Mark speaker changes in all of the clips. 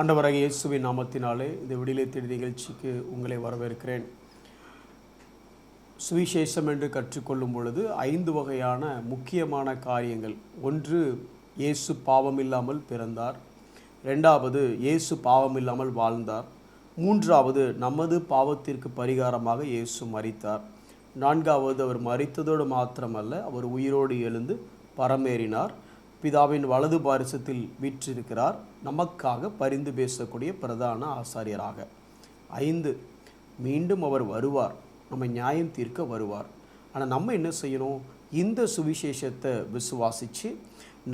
Speaker 1: ஆண்டவராகிய இயேசுவின் நாமத்தினாலே இந்த விடியலை தேடி நிகழ்ச்சிக்கு உங்களை வரவேற்கிறேன். சுவிசேஷம் என்று கற்றுக்கொள்ளும் பொழுது 5 வகையான முக்கியமான காரியங்கள். ஒன்று, இயேசு பாவமில்லாமல் பிறந்தார். 2வது, இயேசு பாவமில்லாமல் வாழ்ந்தார். 3வது, நமது பாவத்திற்கு பரிகாரமாக இயேசு மரித்தார். 4வது, அவர் மரித்ததோடு மாத்திரமல்ல, அவர் உயிரோடு எழுந்து பரமேறினார். பிதாவின் வலது பாரிசத்தில் வீற்றிருக்கிறார், நமக்காக பரிந்து பேசக்கூடிய பிரதான ஆசாரியராக. 5, மீண்டும் அவர் வருவார், நம்ம நியாயம் தீர்க்க வருவார். ஆனால் நம்ம என்ன செய்யணும்? இந்த சுவிசேஷத்தை விசுவாசித்து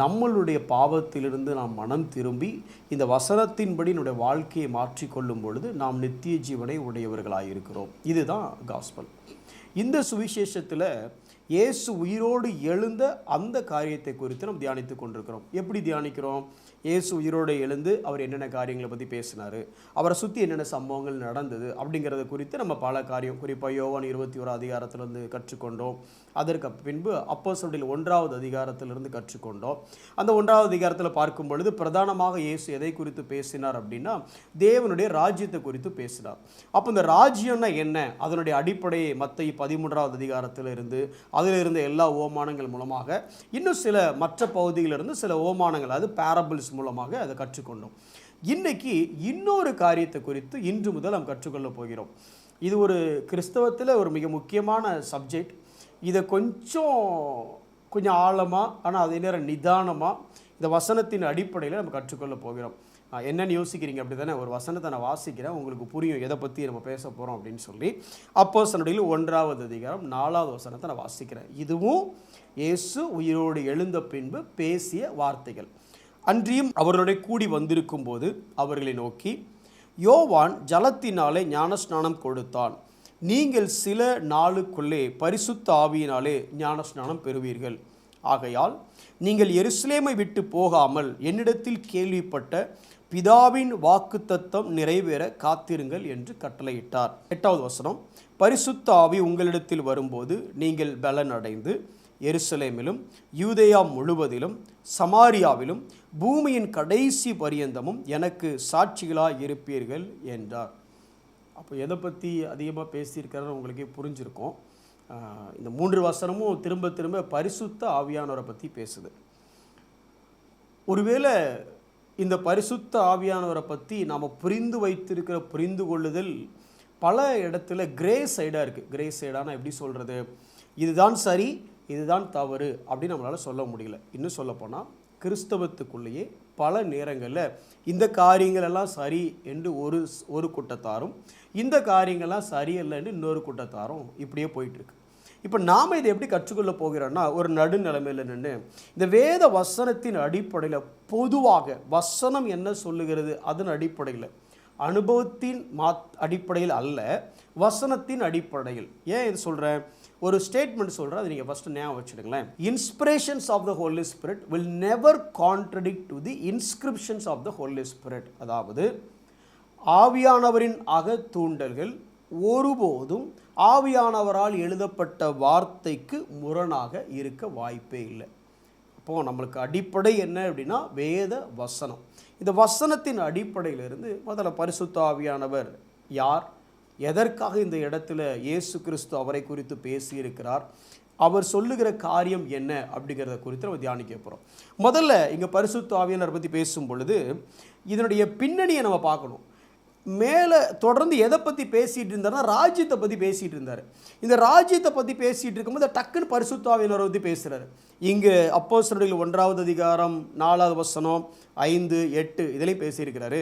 Speaker 1: நம்மளுடைய பாவத்திலிருந்து நாம் மனம் திரும்பி இந்த வசனத்தின்படி நம்முடைய வாழ்க்கையை மாற்றிக்கொள்ளும் பொழுது நாம் நித்திய ஜீவனை உடையவர்களாக இருக்கிறோம். இதுதான் காஸ்பல். இந்த சுவிசேஷத்தில் இயேசு உயிரோடு எழுந்த அந்த காரியத்தை குறித்து நம்ம தியானித்து கொண்டிருக்கிறோம். எப்படி தியானிக்கிறோம்? இயேசு உயிரோடு எழுந்து அவர் என்னென்ன காரியங்களை பற்றி பேசினார், அவரை சுற்றி என்னென்ன சம்பவங்கள் நடந்தது அப்படிங்கிறத குறித்து நம்ம பல காரியம், குறிப்பாக யோவான் 21 அதிகாரத்திலிருந்து கற்றுக்கொண்டோம். அதற்கு பின்பு அப்போஸ்தலர்கள் 1வது அதிகாரத்திலிருந்து கற்றுக்கொண்டோம். அந்த 1வது அதிகாரத்தில் பார்க்கும் பொழுது பிரதானமாக இயேசு எதை குறித்து பேசினார் அப்படின்னா, தேவனுடைய ராஜ்யத்தை குறித்து பேசினார். அப்போ இந்த ராஜ்யம்னா என்ன, அதனுடைய அடிப்படையை மத்தேயு 13வது அதிகாரத்தில் இருந்து அதில் இருந்த எல்லா ஓமானங்கள் மூலமாக இன்னும் சில மற்ற பகுதியிலிருந்து சில ஓமானங்கள், அது பேரபிள்ஸ் மூலமாக அதை கற்றுக்கொண்டோம். இன்னைக்கு இன்னொரு காரியத்தை குறித்து இன்று முதல் நாம் கற்றுக்கொள்ள போகிறோம். இது ஒரு கிறிஸ்தவத்தில் ஒரு மிக முக்கியமான சப்ஜெக்ட். இதை கொஞ்சம் ஆழமாக, ஆனால் அதே நேரம் நிதானமாக இந்த வசனத்தின் அடிப்படையில் நம்ம கற்றுக்கொள்ள போகிறோம். என்னென்னு யோசிக்கிறீங்க? அப்படி தானே? ஒரு வசனத்தை நான் வாசிக்கிறேன், உங்களுக்கு புரியும் எதை பற்றி நம்ம பேச போகிறோம் அப்படின்னு சொல்லி. அப்போஸ்தலர்கள் 1வது அதிகாரம் 4வது வசனத்தை நான் வாசிக்கிறேன். இதுவும் இயேசு உயிரோடு எழுந்த பின்பு பேசிய வார்த்தைகள். அன்றியும் அவர்களுடைய கூடி வந்திருக்கும் போது அவர்களை நோக்கி, யோவான் ஜலத்தினாலே ஞானஸ்நானம் கொடுத்தான், நீங்கள் சில நாளுக்குள்ளே பரிசுத்த ஆவியினாலே ஞானஸ்நானம் பெறுவீர்கள். ஆகையால் நீங்கள் எருசலேமை விட்டு போகாமல் என்னிடத்தில் கேள்விப்பட்ட பிதாவின் வாக்குத்தத்தம் நிறைவேற காத்திருங்கள் என்று கட்டளையிட்டார். 8வது வசனம், பரிசுத்த ஆவி உங்களிடத்தில் வரும்போது நீங்கள் பலன் அடைந்து எருசலேமிலும் யூதேயா முழுவதிலும் சமாரியாவிலும் பூமியின் கடைசி பரியந்தமும் எனக்கு சாட்சிகளாக இருப்பீர்கள் என்றார். அப்போ எதை பற்றி அதிகமாக பேசியிருக்கிறாரு உங்களுக்கே புரிஞ்சிருக்கும். இந்த 3 வசனமும் திரும்ப திரும்ப பரிசுத்த ஆவியானவரை பற்றி பேசுது. ஒருவேளை இந்த பரிசுத்த ஆவியானவரை பற்றி நாம் புரிந்து கொள்ளுதல் பல இடத்துல கிரே சைடாக இருக்குது. கிரே சைடானா எப்படி சொல்கிறது? இதுதான் சரி, இதுதான் தவறு அப்படின்னு நம்மளால் சொல்ல முடியல. இன்னும் சொல்லப்போனால் கிறிஸ்தவத்துக்குள்ளேயே பல நேரங்களில் இந்த காரியங்கள் எல்லாம் சரி என்று ஒரு கூட்டத்தாரும், இந்த காரியங்கள்லாம் சரியல்ல என்று இன்னொரு கூட்டத்தாரும் இப்படியே போயிட்டுருக்கு. இப்போ நாம் இதை எப்படி கற்றுக்கொள்ள போகிறோன்னா, ஒரு நடுநிலைமையில் நின்று இந்த வேத வசனத்தின் அடிப்படையில், பொதுவாக வசனம் என்ன சொல்லுகிறது அதன் அடிப்படையில், அனுபவத்தின் அடிப்படையில் அல்ல, வசனத்தின் அடிப்படையில். ஏன் இது சொல்கிறேன்? ஒரு ஸ்டேட்மெண்ட் சொல்கிறேன், அது நீங்கள் ஃபஸ்ட்டு ஞாபகம் வச்சுடுங்களேன். Inspirations of the Holy Spirit will never contradict to the inscriptions of the Holy Spirit. அதாவது ஆவியானவரின் அகத்தூண்டல்கள் ஒருபோதும் ஆவியானவரால் எழுதப்பட்ட வார்த்தைக்கு முரணாக இருக்க வாய்ப்பே இல்லை. அப்போது நம்மளுக்கு அடிப்படை என்ன அப்படின்னா வேத வசனம். இந்த வசனத்தின் அடிப்படையிலிருந்து முதல்ல பரிசுத்த ஆவியானவர் யார், எதற்காக இந்த இடத்துல இயேசு கிறிஸ்து அவரை குறித்து பேசியிருக்கிறார், அவர் சொல்லுகிற காரியம் என்ன அப்படிங்கிறத குறித்து நம்ம தியானிக்க போகிறோம். முதல்ல இங்கே பரிசுத்த ஆவியானவரை பற்றி பேசும் பொழுது இதனுடைய பின்னணியை நம்ம பார்க்கணும். மேலே தொடர்ந்து எதை பற்றி பேசிகிட்டு இருந்தார்னா, ராஜ்யத்தை பற்றி பேசிகிட்டு இருந்தார். இந்த ராஜ்யத்தை பற்றி பேசிகிட்டு இருக்கும்போது டக்குன்னு பரிசுத்த ஆவியானவரை பற்றி பேசுகிறார். இங்கே அப்போஸ்தலர்கள் 1வது அதிகாரம் 4வது வசனம் 5, 8 இதிலையும் பேசியிருக்கிறாரு.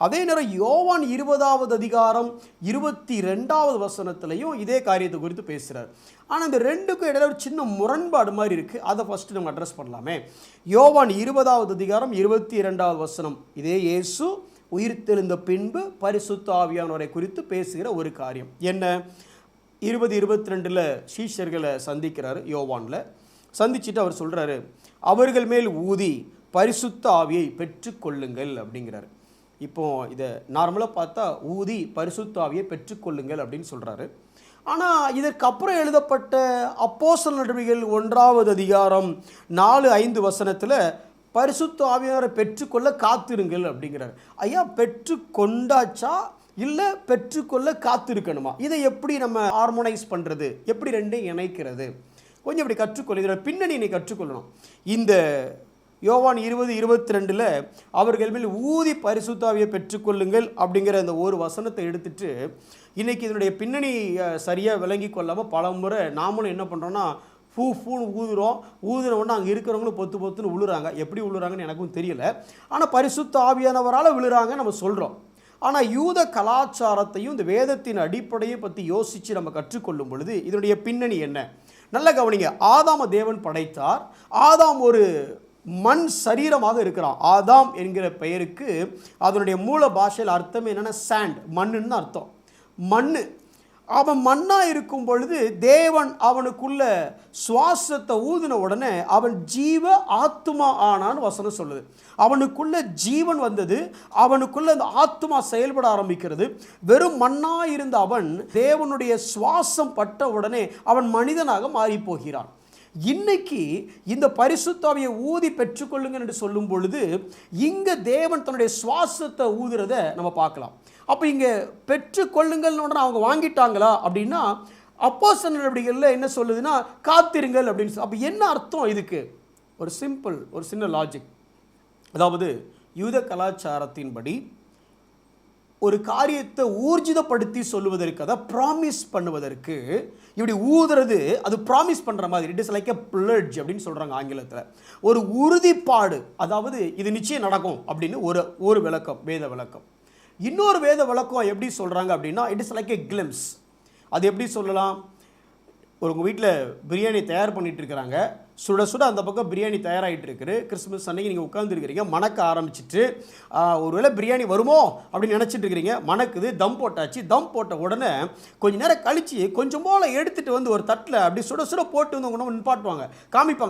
Speaker 1: அதே நேரம் யோவான் 20வது அதிகாரம் 22வது வசனத்திலையும் இதே காரியத்தை குறித்து பேசுகிறார். ஆனால் இந்த ரெண்டுக்கும் இடையில ஒரு சின்ன முரண்பாடு மாதிரி இருக்குது. அதை ஃபஸ்ட்டு நம்ம அட்ரஸ் பண்ணலாமே. யோவான் 20வது அதிகாரம் 22வது வசனம், இதே இயேசு உயிர்த்தெழுந்த பின்பு பரிசுத்த ஆவியானவரை குறித்து பேசுகிற ஒரு காரியம் என்ன? 20-22 சீஷர்களை சந்திக்கிறாரு. யோவானில் சந்திச்சுட்டு அவர் சொல்கிறாரு, அவர்கள் மேல் ஊதி பரிசுத்த ஆவியை பெற்றுக்கொள்ளுங்கள் அப்படிங்கிறாரு. இப்போது இதை நார்மலாக பார்த்தா ஊதி பரிசுத்த ஆவியை பெற்றுக்கொள்ளுங்கள் அப்படின்னு சொல்கிறாரு. ஆனால் இதற்கப்புறம் எழுதப்பட்ட அப்போஸ்தலர் நடவடிக்கைகள் 1வது அதிகாரம் 4-5 வசனத்தில் பரிசுத்த ஆவியானவரை பெற்றுக்கொள்ள காத்திருங்கள் அப்படிங்கிறார். ஐயா, பெற்று கொண்டாச்சா இல்லை பெற்றுக்கொள்ள காத்திருக்கணுமா? இதை எப்படி நம்ம ஹார்மோனைஸ் பண்ணுறது, எப்படி ரெண்டையும் இணைக்கிறது? கொஞ்சம் இப்படி கற்றுக்கொள்ள, இதோட பின்னணி நீ கற்றுக்கொள்ளணும். இந்த யோவான் 20:22 அவர்கள் மேல் ஊதி பரிசுத்த ஆவியை பெற்றுக்கொள்ளுங்கள் அப்படிங்கிற அந்த ஒரு வசனத்தை எடுத்துட்டு இன்றைக்கி இதனுடைய பின்னணி சரியாக விளங்கி கொள்ளாமல் பல முறை நாமளும் என்ன பண்ணுறோன்னா ஃபூன்னு ஊதுறோம். ஊதுனவுடனே அங்கே இருக்கிறவங்களும் பொத்து பொத்துன்னு விழுறாங்க. எப்படி விழுறாங்கன்னு எனக்கும் தெரியல. ஆனால் பரிசுத்த ஆவியானவரால் விழுறாங்க நம்ம சொல்கிறோம். ஆனால் யூத கலாச்சாரத்தையும் இந்த வேதத்தின் அடிப்படையை பற்றி யோசித்து நம்ம கற்றுக்கொள்ளும் பொழுது இதனுடைய பின்னணி என்ன? நல்ல கவனிங்க. ஆதாம தேவன் படைத்தார். ஆதாம் ஒரு மண் சரீரமாக இருக்கிறான். ஆதாம் என்கிற பெயருக்கு அதனுடைய மூல பாஷையில் அர்த்தம் என்னென்னா சாண்ட், மண்ணுன்னு அர்த்தம். மண்ணு. அவன் மண்ணாக இருக்கும் பொழுது தேவன் அவனுக்குள்ள சுவாசத்தை ஊதின உடனே அவன் ஜீவ ஆத்துமா ஆனான்னு வசனம் சொல்லுது. அவனுக்குள்ள ஜீவன் வந்தது, அவனுக்குள்ள அந்த ஆத்துமா செயல்பட ஆரம்பிக்கிறது. வெறும் மண்ணாக இருந்த அவன் தேவனுடைய சுவாசம் பட்ட உடனே அவன் மனிதனாக மாறி போகிறான். இன்னைக்கு இந்த பரிசுத்த ஆவியை ஊதி பெற்றுக்கொள்ளுங்க என்று சொல்லும் பொழுது இங்கே தேவன் தன்னுடைய சுவாசத்தை ஊதுறத நம்ம பார்க்கலாம். அப்போ இங்கே பெற்றுக்கொள்ளுங்கள்னு உடனே அவங்க வாங்கிட்டாங்களா அப்படின்னா அப்போஸ்தலர் நடவடிக்கைகளில் என்ன சொல்லுதுன்னா காத்திருங்கள் அப்படின்னு சொல்லி. அப்போ என்ன அர்த்தம் இதுக்கு? ஒரு சிம்பிள், ஒரு சின்ன லாஜிக். அதாவது யூத கலாச்சாரத்தின்படி ஒரு காரியத்தை ஊர்ஜிதப்படுத்தி சொல்லுவதற்கு, அதை ப்ராமிஸ் பண்ணுவதற்கு இப்படி ஊதுறது அது ப்ராமிஸ் பண்ணுற மாதிரி. It is like a fledged அப்படின்னு சொல்கிறாங்க ஆங்கிலத்தில். ஒரு உறுதிப்பாடு, அதாவது இது நிச்சயம் நடக்கும் அப்படின்னு ஒரு விளக்கம், வேத விளக்கம். இன்னொரு வேத விளக்கம் எப்படி சொல்கிறாங்க அப்படின்னா it is like a glimpse. அது எப்படி சொல்லலாம்? உங்கள் வீட்டில் பிரியாணி தயார் பண்ணிகிட்டு இருக்கிறாங்க, சுட சுட அந்த பக்கம் பிரியாணி தயாராகிட்டு இருக்குது. கிறிஸ்மஸ் அன்னைக்கு நீங்கள் உட்காந்துருக்கிறீங்க, மணக்க ஆரம்பிச்சிட்டு ஒருவேளை பிரியாணி வருமோ அப்படின்னு நினச்சிட்டு இருக்கிறீங்க. மணக்குது, தம் போட்டாச்சு. தம் போட்ட உடனே கொஞ்சம் நேரம் கழித்து கொஞ்சம் போல் எடுத்துகிட்டு வந்து ஒரு தட்டில் அப்படி சுட சுட போட்டு வந்து உங்க நிப்பாட்டுவாங்க,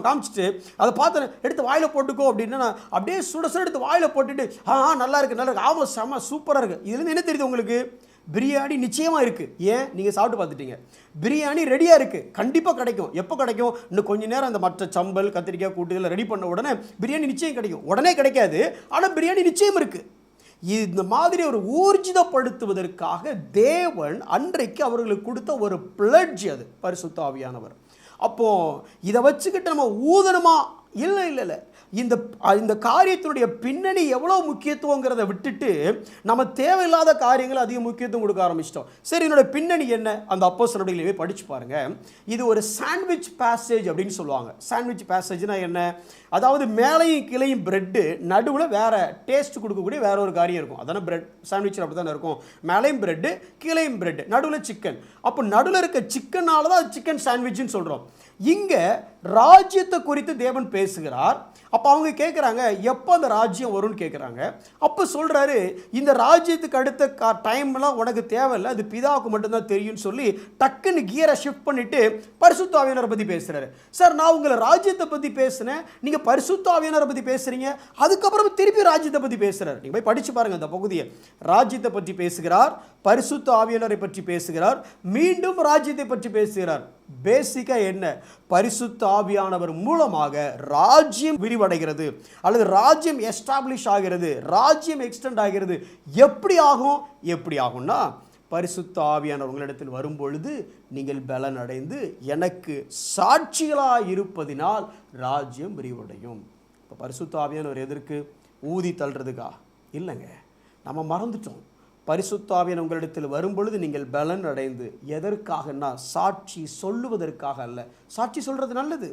Speaker 1: காமிச்சிட்டு அதை பார்த்து எடுத்து வாயில் போட்டுக்கோ அப்படின்னா அப்படியே சுட சுட எடுத்து வாயில் போட்டுட்டு நல்லா இருக்குது, நல்லா இருக்குது, ஆமாம் செம்ம சூப்பராக இருக்குது. இதுலேருந்து என்ன தெரியுது உங்களுக்கு? பிரியாணி நிச்சயமாக இருக்குது. ஏன்? நீங்கள் சாப்பிட்டு பார்த்துட்டீங்க. பிரியாணி ரெடியாக இருக்குது, கண்டிப்பாக கிடைக்கும். எப்போ கிடைக்கும்? இன்னும் கொஞ்சம் நேரம் அந்த மற்ற சம்பல் கத்திரிக்காய் கூட்டுகளை ரெடி பண்ண உடனே பிரியாணி நிச்சயம் கிடைக்கும். உடனே கிடைக்காது, ஆனால் பிரியாணி நிச்சயம் இருக்குது. இந்த மாதிரி ஒரு ஊர்ஜிதப்படுத்துவதற்காக தேவன் அன்றைக்கு அவர்களுக்கு கொடுத்த ஒரு பிளட்ஜ் அது பரிசுத்த ஆவியானவர். அப்போது இதை வச்சுக்கிட்டு நம்ம ஊதணுமா? இல்லை. இந்த காரியத்தினுடைய பின்னணி எவ்வளோ முக்கியத்துவங்கிறத விட்டுட்டு நம்ம தேவையில்லாத காரியங்கள் அதிக முக்கியத்துவம் கொடுக்க ஆரம்பிச்சிட்டோம். சரி, என்னோட பின்னணி என்ன? அந்த அப்போஸ்தலர்களையே படித்து பாருங்கள். இது ஒரு சாண்ட்விச் பேசேஜ் அப்படின்னு சொல்லுவாங்க. சாண்ட்விச் பேசேஜ்னா என்ன? அதாவது மேலையும் கிளையும் பிரெட்டு, நடுவில் வேறு டேஸ்ட் கொடுக்கக்கூடிய வேற ஒரு காரியம் இருக்கும். அதான பிரெட் சாண்ட்விச் அப்படி தானே இருக்கும். மேலையும் பிரெட்டு, கிளையும் பிரெட்டு, நடுவில் சிக்கன். அப்போ நடுவில் இருக்க சிக்கனால தான் சிக்கன் சாண்ட்விச்னு சொல்கிறோம். இங்கே ராஜ்யத்தை குறித்து தேவன் பேசுகிறார். அப்போ அவங்க கேட்குறாங்க எப்போ அந்த ராஜ்யம் வரும்னு கேட்குறாங்க. அப்போ சொல்கிறாரு இந்த ராஜ்யத்துக்கு அடுத்த டைம்லாம் உனக்கு தேவையில்லை, அது பிதாவுக்கு மட்டும்தான் தெரியும்னு சொல்லி டக்குன்னு கியரை ஷிஃப்ட் பண்ணிவிட்டு பரிசுத்த ஆவியானவரை பற்றி பேசுகிறாரு. சார், நான் உங்களை ராஜ்யத்தை பற்றி பேசுனேன், நீங்கள் பரிசுத்த ஆவியானவரை பற்றி பேசுகிறீங்க, அதுக்கப்புறம் திருப்பி ராஜ்யத்தை பற்றி பேசுகிறார். நீங்கள் போய் படித்து பாருங்கள் அந்த பகுதியை. ராஜ்யத்தை பற்றி பேசுகிறார், பரிசுத்த ஆவியானவரை பற்றி பேசுகிறார், மீண்டும் ராஜ்யத்தை பற்றி பேசுகிறார். பேசிக்காக என்ன? பரிசுத்த ஆவியானவர் மூலமாக ராஜ்யம் விரிவடைகிறது அல்லது ராஜ்யம் எஸ்டாப்ளிஷ் ஆகிறது, ராஜ்யம் எக்ஸ்டெண்ட் ஆகிறது. எப்படி ஆகும்னா பரிசுத்த ஆவியானவர் உங்களிடத்தில் வரும்பொழுது நீங்கள் பலன் அடைந்து எனக்கு சாட்சிகளாக இருப்பதினால் ராஜ்யம் விரிவடையும். இப்போ பரிசுத்த ஆவியானவர் எதற்கு? ஊதி தள்ளுறதுக்கா? இல்லைங்க, நம்ம மறந்துட்டோம். பரிசுத்த ஆவியானவர் உங்களிடத்தில் வரும்பொழுது நீங்கள் பலன் அடைந்து எதற்காகனா சாட்சி சொல்லுவதற்காக அல்ல. சாட்சி சொல்கிறது நல்லது,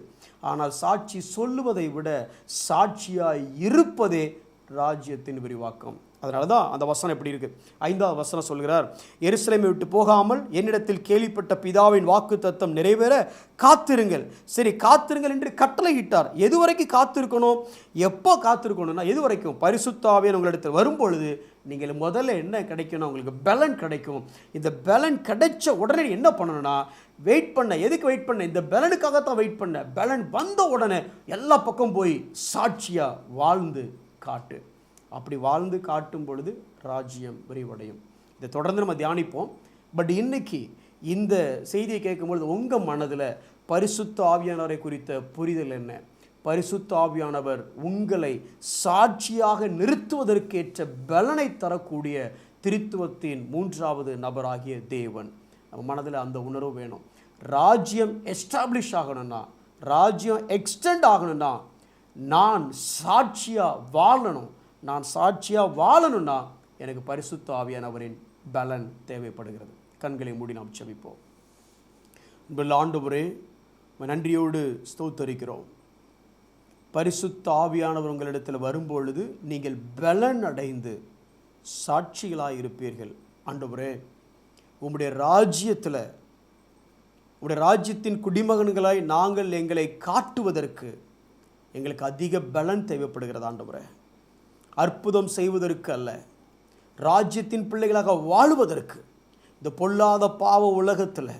Speaker 1: ஆனால் சாட்சி சொல்லுவதை விட சாட்சியாய் இருப்பதே ராஜ்யத்தின் விரிவாக்கம். அதனால தான் அந்த வசனம் எப்படி இருக்குது? 5வது வசனம் சொல்கிறார், எருசலேமை விட்டு போகாமல் என்னிடத்தில் கேள்விப்பட்ட பிதாவின் வாக்கு தத்தம் நிறைவேற காத்திருங்கள். சரி, காத்திருங்கள் என்று கட்டளையிட்டார். எது வரைக்கும் காத்திருக்கணும்? எப்போ காத்திருக்கணும்னா எது வரைக்கும்? பரிசுத்த ஆவியானவர் உங்களிடத்தில் வரும்பொழுது நீங்கள் முதல்ல என்ன கிடைக்கணும்? உங்களுக்கு பலன் கிடைக்கும். இந்த பலன் கிடைச்ச உடனே என்ன பண்ணணும்னா வெயிட் பண்ண. எதுக்கு வெயிட் பண்ண? இந்த பலனுக்காகத்தான் வெயிட் பண்ண. பலன் வந்த உடனே எல்லா பக்கம் போய் சாட்சியாக வாழ்ந்து காட்டு. அப்படி வாழ்ந்து காட்டும் பொழுது ராஜ்யம் விரிவடையும். இதை தொடர்ந்து நம்ம தியானிப்போம். பட் இன்னைக்கு இந்த செய்தியை கேட்கும்பொழுது உங்கள் மனதில் பரிசுத்த ஆவியானவரை குறித்த புரிதல் என்ன? பரிசுத்த ஆவியானவர் உங்களை சாட்சியாக நிறுத்துவதற்கேற்ற பலனை தரக்கூடிய திருத்துவத்தின் மூன்றாவது நபராகிய தேவன். நம்ம மனதில் அந்த உணர்வு வேணும். ராஜ்யம் எஸ்டாப்ளிஷ் ஆகணும்னா, ராஜ்யம் எக்ஸ்டெண்ட் ஆகணும்னா, நான் சாட்சியாக வாழணும்னா எனக்கு பரிசுத்த ஆவியானவரின் பலன் தேவைப்படுகிறது. கண்களை மூடி நாம் ஜெபிப்போம். ஆண்டவரே, நன்றியோடு ஸ்தோத்தரிக்கிறோம். பரிசுத்த ஆவியானவர் உங்களிடத்தில் வரும்பொழுது நீங்கள் பலன் அடைந்து சாட்சிகளாக இருப்பீர்கள். ஆண்டவரே, உம்முடைய ராஜ்யத்தில், உம்முடைய ராஜ்யத்தின் குடிமகன்களாய் நாங்கள் எங்களை காட்டுவதற்கு எங்களுக்கு அதிக பலன் தேவைப்படுகிறது. ஆண்டவரே, அற்புதம் செய்வதற்கு அல்ல, ராஜ்யத்தின் பிள்ளைகளாக வாழுவதற்கு, இந்த பொல்லாத பாவ உலகத்தில்,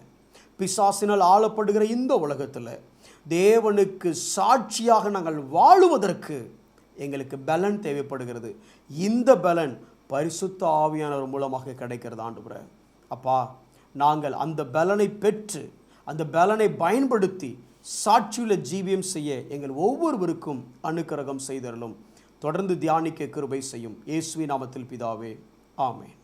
Speaker 1: பிசாசினால் ஆளப்படுகிற இந்த உலகத்தில் தேவனுக்கு சாட்சியாக நாங்கள் வாழுவதற்கு எங்களுக்கு பலன் தேவைப்படுகிறது. இந்த பலன் பரிசுத்த ஆவியானவர் மூலமாக கிடைக்கிறது. ஆண்டவரே, அப்பா, நாங்கள் அந்த பலனை பெற்று அந்த பலனை பயன்படுத்தி சாட்சியுள்ள ஜீவியம் செய்ய எங்கள் ஒவ்வொருவருக்கும் அனுக்கிரகம் செய்தருளும். தொடர்ந்து தியானிக்க கிருபை செய்யும். இயேசுவின் நாமத்தில் பிதாவே, ஆமென்.